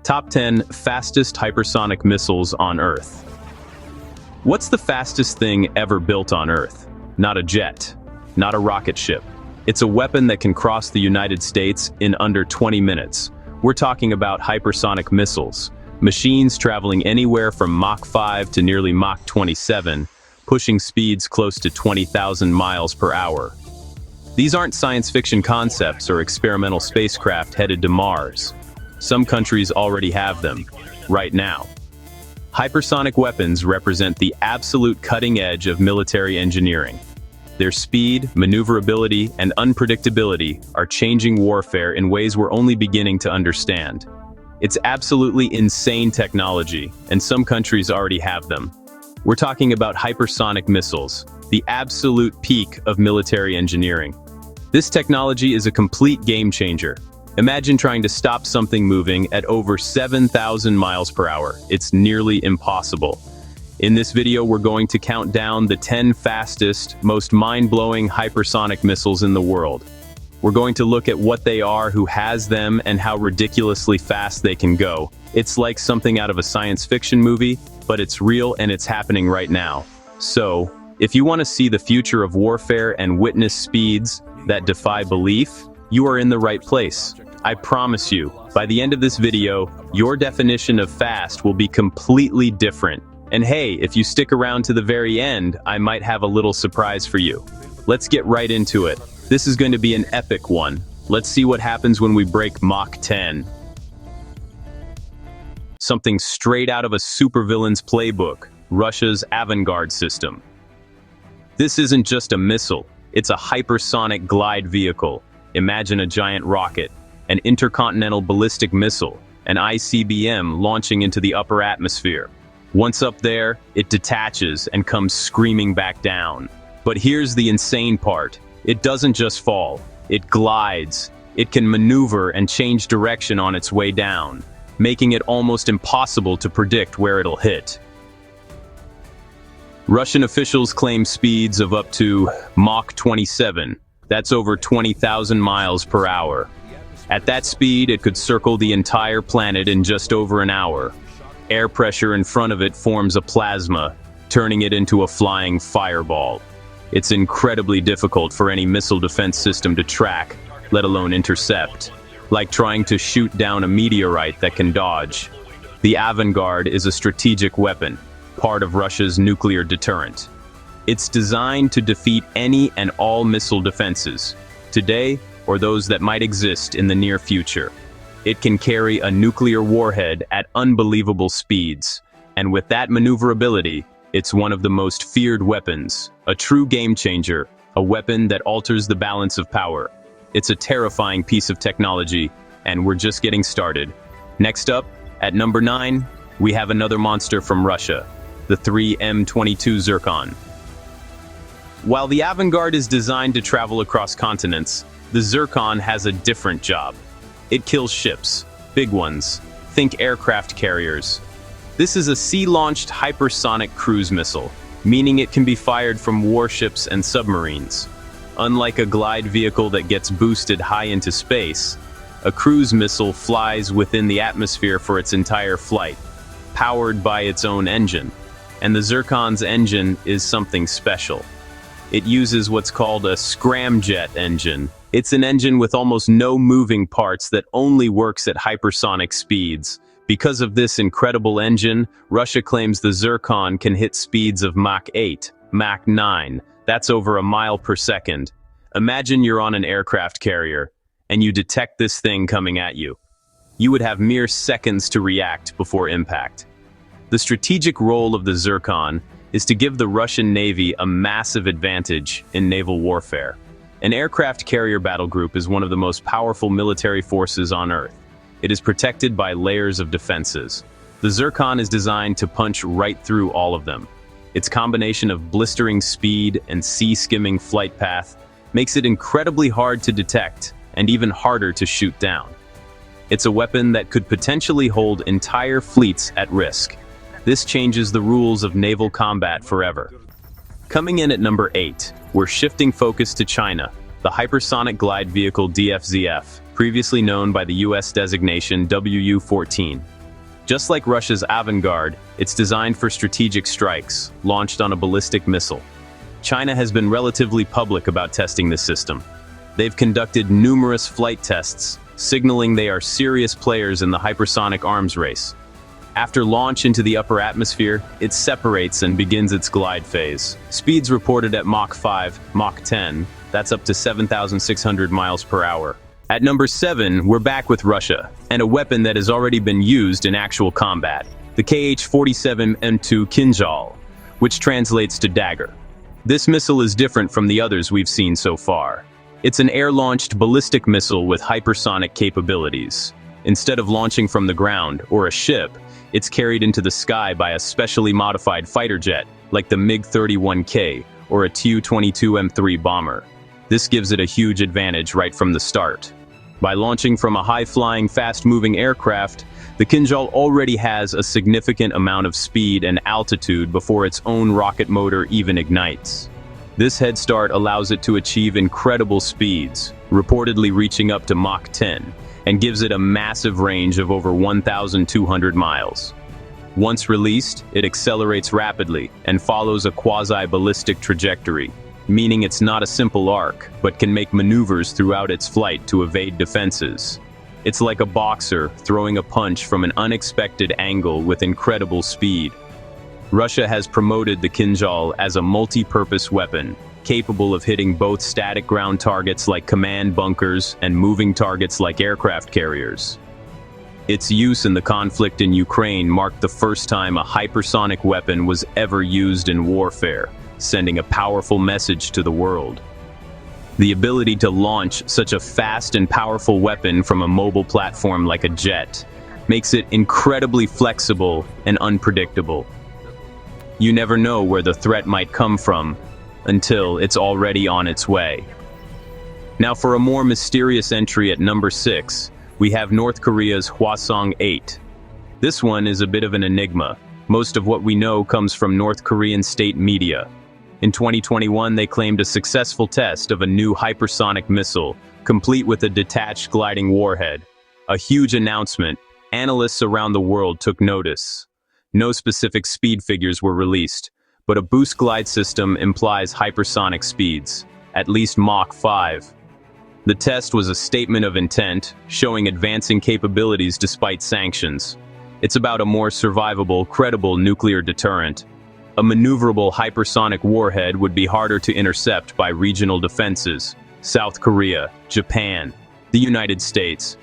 Top 10 Fastest Hypersonic Missiles on Earth. What's the fastest thing ever built on Earth? Not a jet, not a rocket ship. It's a weapon that can cross the United States in under 20 minutes. We're talking about hypersonic missiles, machines traveling anywhere from Mach 5 to nearly Mach 27, pushing speeds close to 20,000 miles per hour. These aren't science fiction concepts or experimental spacecraft headed to Mars. Some countries already have them, right now. Hypersonic weapons represent the absolute cutting edge of military engineering. Their speed, maneuverability, and unpredictability are changing warfare in ways we're only beginning to understand. It's absolutely insane technology, and some countries already have them. We're talking about hypersonic missiles, the absolute peak of military engineering. This technology is a complete game changer. Imagine trying to stop something moving at over 7,000 miles per hour. It's nearly impossible. In this video, we're going to count down the 10 fastest, most mind-blowing hypersonic missiles in the world. We're going to look at what they are, who has them, and how ridiculously fast they can go. It's like something out of a science fiction movie, but it's real and it's happening right now. So, if you want to see the future of warfare and witness speeds that defy belief, you are in the right place. I promise you, by the end of this video, your definition of fast will be completely different. And hey, if you stick around to the very end, I might have a little surprise for you. Let's get right into it. This is going to be an epic one. Let's see what happens when we break Mach 10. Something straight out of a supervillain's playbook, Russia's avangard system. This isn't just a missile, it's a hypersonic glide vehicle. Imagine a giant rocket, an intercontinental ballistic missile, an ICBM launching into the upper atmosphere. Once up there, it detaches and comes screaming back down. But here's the insane part. It doesn't just fall, it glides. It can maneuver and change direction on its way down, making it almost impossible to predict where it'll hit. Russian officials claim speeds of up to Mach 27. That's over 20,000 miles per hour. At that speed, it could circle the entire planet in just over an hour. Air pressure in front of it forms a plasma, turning it into a flying fireball. It's incredibly difficult for any missile defense system to track, let alone intercept. Like trying to shoot down a meteorite that can dodge. The avangard is a strategic weapon, part of Russia's nuclear deterrent. It's designed to defeat any and all missile defenses, today or those that might exist in the near future. It can carry a nuclear warhead at unbelievable speeds, and with that maneuverability, it's one of the most feared weapons, a true game changer, a weapon that alters the balance of power. It's a terrifying piece of technology, and we're just getting started. Next up, at number 9, we have another monster from Russia, the 3M22 Zircon. While the avangard is designed to travel across continents, the Zircon has a different job. It kills ships, big ones. Think aircraft carriers. This is a sea-launched hypersonic cruise missile, meaning it can be fired from warships and submarines. Unlike a glide vehicle that gets boosted high into space, a cruise missile flies within the atmosphere for its entire flight, powered by its own engine. And the Zircon's engine is something special. It uses what's called a scramjet engine. It's an engine with almost no moving parts that only works at hypersonic speeds. Because of this incredible engine, Russia claims the Zircon can hit speeds of Mach 8, Mach 9. That's over a mile per second. Imagine you're on an aircraft carrier, and you detect this thing coming at you. You would have mere seconds to react before impact. The strategic role of the Zircon is to give the Russian Navy a massive advantage in naval warfare. An aircraft carrier battle group is one of the most powerful military forces on Earth. It is protected by layers of defenses. The Zircon is designed to punch right through all of them. Its combination of blistering speed and sea-skimming flight path makes it incredibly hard to detect and even harder to shoot down. It's a weapon that could potentially hold entire fleets at risk. This changes the rules of naval combat forever. Coming in at number 8, we're shifting focus to China, the hypersonic glide vehicle DFZF, previously known by the US designation WU-14. Just like Russia's avangard, it's designed for strategic strikes, launched on a ballistic missile. China has been relatively public about testing this system. They've conducted numerous flight tests, signaling they are serious players in the hypersonic arms race. After launch into the upper atmosphere, it separates and begins its glide phase. Speeds reported at Mach 5, Mach 10, that's up to 7,600 miles per hour. At number 7, we're back with Russia, and a weapon that has already been used in actual combat, the Kh-47M2 kinzhal, which translates to dagger. This missile is different from the others we've seen so far. It's an air-launched ballistic missile with hypersonic capabilities. Instead of launching from the ground or a ship, it's carried into the sky by a specially modified fighter jet, like the MiG-31K or a Tu-22M3 bomber. This gives it a huge advantage right from the start. By launching from a high-flying, fast-moving aircraft, the kinzhal already has a significant amount of speed and altitude before its own rocket motor even ignites. This head start allows it to achieve incredible speeds, reportedly reaching up to Mach 10, and gives it a massive range of over 1,200 miles. Once released, it accelerates rapidly and follows a quasi-ballistic trajectory, meaning it's not a simple arc, but can make maneuvers throughout its flight to evade defenses. It's like a boxer throwing a punch from an unexpected angle with incredible speed. Russia has promoted the kinzhal as a multi-purpose weapon, capable of hitting both static ground targets like command bunkers and moving targets like aircraft carriers. Its use in the conflict in Ukraine marked the first time a hypersonic weapon was ever used in warfare, sending a powerful message to the world. The ability to launch such a fast and powerful weapon from a mobile platform like a jet makes it incredibly flexible and unpredictable. You never know where the threat might come from until it's already on its way. Now for a more mysterious entry at number 6, we have North Korea's Hwasong-8. This one is a bit of an enigma. Most of what we know comes from North Korean state media. In 2021, they claimed a successful test of a new hypersonic missile, complete with a detached gliding warhead. A huge announcement. Analysts around the world took notice. No specific speed figures were released, but a boost glide system implies hypersonic speeds, at least Mach 5. The test was a statement of intent, showing advancing capabilities despite sanctions. It's about a more survivable, credible nuclear deterrent. A maneuverable hypersonic warhead would be harder to intercept by regional defenses. South Korea, Japan, the United States.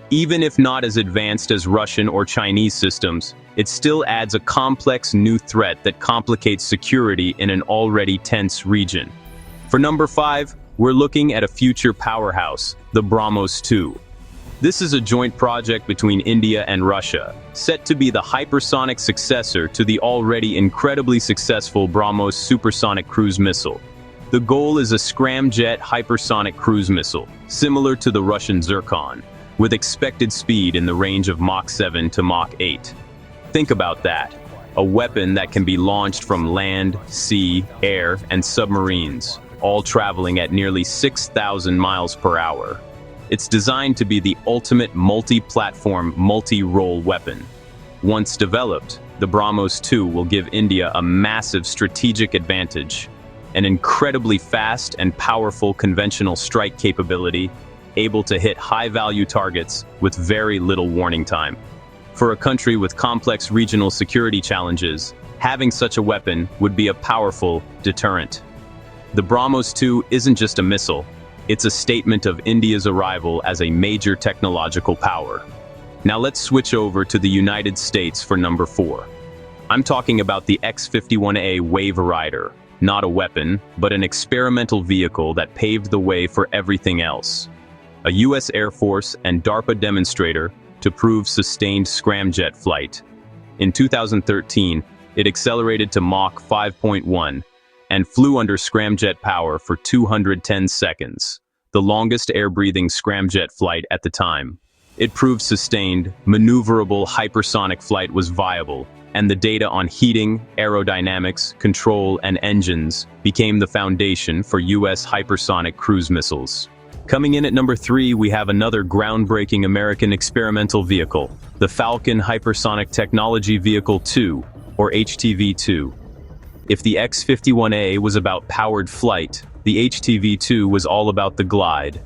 Even if not as advanced as Russian or Chinese systems, it still adds a complex new threat that complicates security in an already tense region. For number 5, we're looking at a future powerhouse, the BrahMos 2. This is a joint project between India and Russia, set to be the hypersonic successor to the already incredibly successful BrahMos supersonic cruise missile. The goal is a scramjet hypersonic cruise missile, similar to the Russian Zircon, with expected speed in the range of Mach 7 to Mach 8. Think about that. A weapon that can be launched from land, sea, air, and submarines, all traveling at nearly 6,000 miles per hour. It's designed to be the ultimate multi-platform, multi-role weapon. Once developed, the BrahMos 2 will give India a massive strategic advantage, an incredibly fast and powerful conventional strike capability, able to hit high-value targets with very little warning time. For a country with complex regional security challenges, having such a weapon would be a powerful deterrent. The BrahMos 2 isn't just a missile, it's a statement of India's arrival as a major technological power. Now let's switch over to the United States for number 4. I'm talking about the X-51A Wave Rider, not a weapon, but an experimental vehicle that paved the way for everything else. A US Air Force and DARPA demonstrator to prove sustained scramjet flight. In 2013, it accelerated to Mach 5.1 and flew under scramjet power for 210 seconds, the longest air-breathing scramjet flight at the time. It proved sustained, maneuverable hypersonic flight was viable, and the data on heating, aerodynamics, control, and engines became the foundation for US hypersonic cruise missiles. Coming in at number 3, we have another groundbreaking American experimental vehicle, the Falcon Hypersonic Technology Vehicle 2, or HTV-2. If the X-51A was about powered flight, the HTV-2 was all about the glide.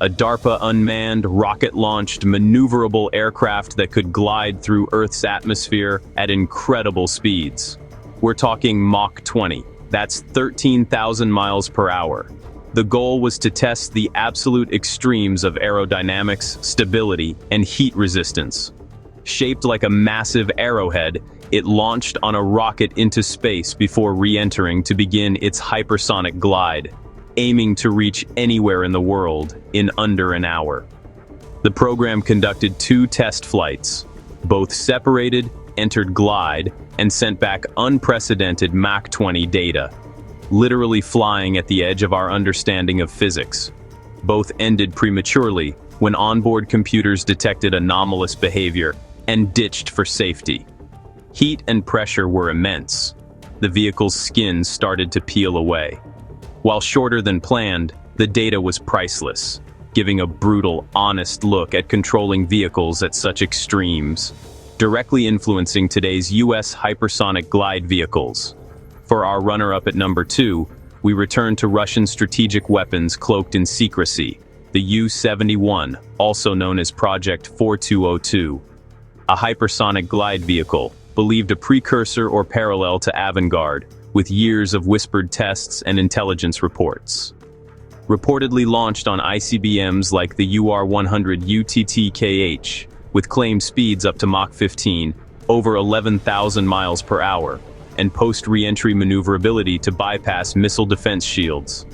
A DARPA unmanned, rocket-launched, maneuverable aircraft that could glide through Earth's atmosphere at incredible speeds. We're talking Mach 20. That's 13,000 miles per hour. The goal was to test the absolute extremes of aerodynamics, stability, and heat resistance. Shaped like a massive arrowhead, it launched on a rocket into space before re-entering to begin its hypersonic glide, aiming to reach anywhere in the world in under an hour. The program conducted 2 test flights. Both separated, entered glide, and sent back unprecedented Mach 20 data, literally flying at the edge of our understanding of physics. Both ended prematurely when onboard computers detected anomalous behavior and ditched for safety. Heat and pressure were immense. The vehicle's skin started to peel away. While shorter than planned, the data was priceless, giving a brutal, honest look at controlling vehicles at such extremes, directly influencing today's U.S. hypersonic glide vehicles. For our runner-up at number 2, we return to Russian strategic weapons cloaked in secrecy, the U-71, also known as Project 4202. A hypersonic glide vehicle, believed a precursor or parallel to Avangard, with years of whispered tests and intelligence reports. Reportedly launched on ICBMs like the UR-100 UTT-KH, with claimed speeds up to Mach 15, over 11,000 miles per hour, and post-re-entry maneuverability to bypass missile defense shields.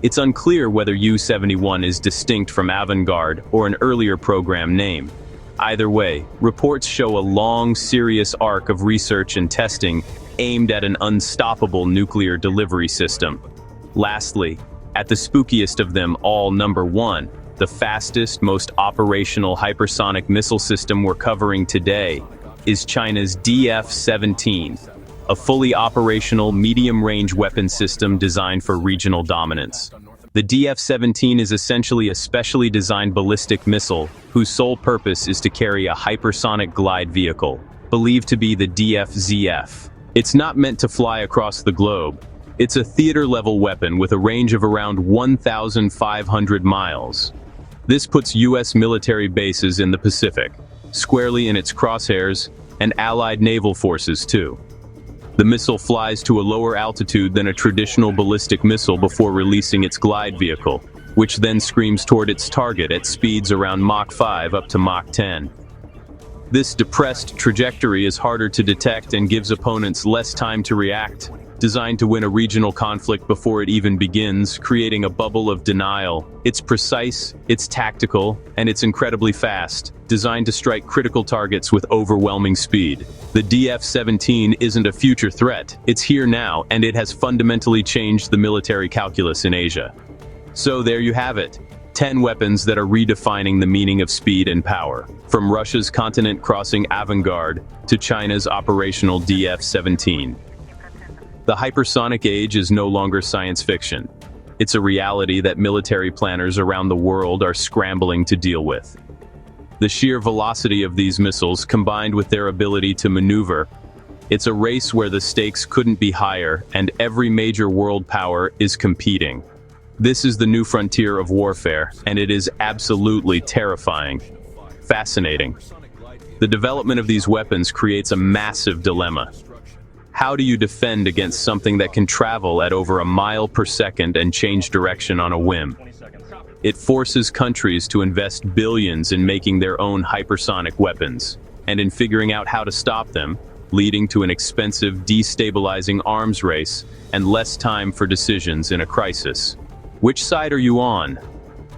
It's unclear whether U-71 is distinct from Avangard or an earlier program name. Either way, reports show a long, serious arc of research and testing aimed at an unstoppable nuclear delivery system. Lastly, at the spookiest of them all, number 1, the fastest, most operational hypersonic missile system we're covering today is China's DF-17, a fully operational medium-range weapon system designed for regional dominance. The DF-17 is essentially a specially designed ballistic missile whose sole purpose is to carry a hypersonic glide vehicle, believed to be the DF-ZF. It's not meant to fly across the globe. It's a theater-level weapon with a range of around 1,500 miles. This puts U.S. military bases in the Pacific, squarely in its crosshairs, and Allied naval forces too. The missile flies to a lower altitude than a traditional ballistic missile before releasing its glide vehicle, which then screams toward its target at speeds around Mach 5 up to Mach 10. This depressed trajectory is harder to detect and gives opponents less time to react, designed to win a regional conflict before it even begins, creating a bubble of denial. It's precise, it's tactical, and it's incredibly fast, designed to strike critical targets with overwhelming speed. The DF-17 isn't a future threat, it's here now, and it has fundamentally changed the military calculus in Asia. So there you have it. 10 weapons that are redefining the meaning of speed and power, from Russia's continent-crossing avangard to China's operational DF-17. The hypersonic age is no longer science fiction. It's a reality that military planners around the world are scrambling to deal with. The sheer velocity of these missiles, combined with their ability to maneuver, it's a race where the stakes couldn't be higher, and every major world power is competing. This is the new frontier of warfare, and it is absolutely terrifying. Fascinating. The development of these weapons creates a massive dilemma. How do you defend against something that can travel at over a mile per second and change direction on a whim? It forces countries to invest billions in making their own hypersonic weapons, and in figuring out how to stop them, leading to an expensive, destabilizing arms race and less time for decisions in a crisis. Which side are you on?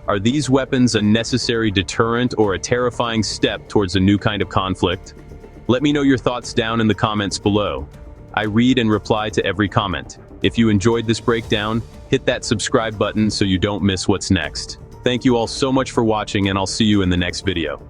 Are these weapons a necessary deterrent or a terrifying step towards a new kind of conflict? Let me know your thoughts down in the comments below. I read and reply to every comment. If you enjoyed this breakdown, hit that subscribe button so you don't miss what's next. Thank you all so much for watching, and I'll see you in the next video.